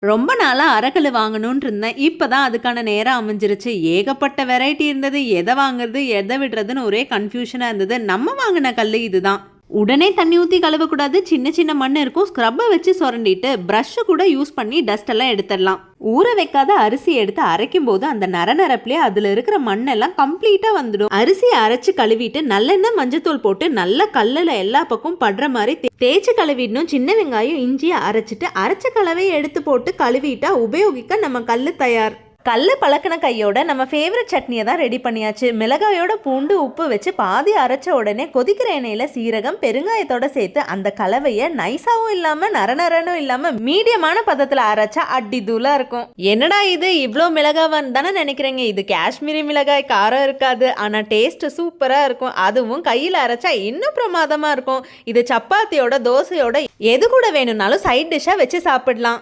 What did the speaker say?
ரொம்ப நாளா அரைக்கல் வாங்கணும்னு இருந்தேன். இப்பதான் அதுக்கான நேரம் அமைஞ்சிருச்சு. ஏகப்பட்ட வெரைட்டி இருந்தது. எதை வாங்குறது எதை விடுறதுன்னு ஒரே கன்ஃபியூஷனா இருந்தது. நம்ம வாங்கின கல் இதுதான். உடனே தண்ணி ஊற்றி கழுவக்கூடாது. சின்ன சின்ன மண் இருக்கும். ஸ்க்ரப்பை வச்சு சுரண்டிட்டு ப்ரஷ்ஷு கூட யூஸ் பண்ணி டஸ்ட் எல்லாம் எடுத்துடலாம். ஊற வைக்காத அரிசி எடுத்து அரைக்கும் போது அந்த நரநரப்புலேயே அதில் இருக்கிற மண்ணெல்லாம் கம்ப்ளீட்டாக வந்துடும். அரிசியை அரைச்சு கழுவிட்டு நல்லெண்ணெய் மஞ்சத்தூள் போட்டு நல்ல கல்லில் எல்லா பக்கம் படுற மாதிரி தேய்ச்சி கழுவிடணும். சின்ன வெங்காயம் இஞ்சியை அரைச்சிட்டு அரைச்ச கலவையை எடுத்து போட்டு கழுவிட்டா உபயோகிக்க நம்ம கல் தயார். கல்ல பழக்கின கையோட நம்ம ஃபேவரட் சட்னியை தான் ரெடி பண்ணியாச்சு. மிளகாயோட பூண்டு உப்பு வச்சு பாதி அரைச்ச உடனே கொதிக்கிற எண்ணெயில் சீரகம் பெருங்காயத்தோட சேர்த்து அந்த கலவையை நைஸாவும் இல்லாமல் நரநரனும் இல்லாமல் மீடியமான பதத்தில் அரைச்சா அடி தூளாக இருக்கும். என்னடா இது இவ்வளோ மிளகாவான்னு தானே நினைக்கிறீங்க. இது காஷ்மீரி மிளகாய், காரம் இருக்காது, ஆனால் டேஸ்ட் சூப்பராக இருக்கும். அதுவும் கையில் அரைச்சா இன்னும் பிரமாதமாக இருக்கும். இது சப்பாத்தியோட தோசையோட எது கூட வேணும்னாலும் சைட் டிஷ்ஷாக வச்சு சாப்பிடலாம்.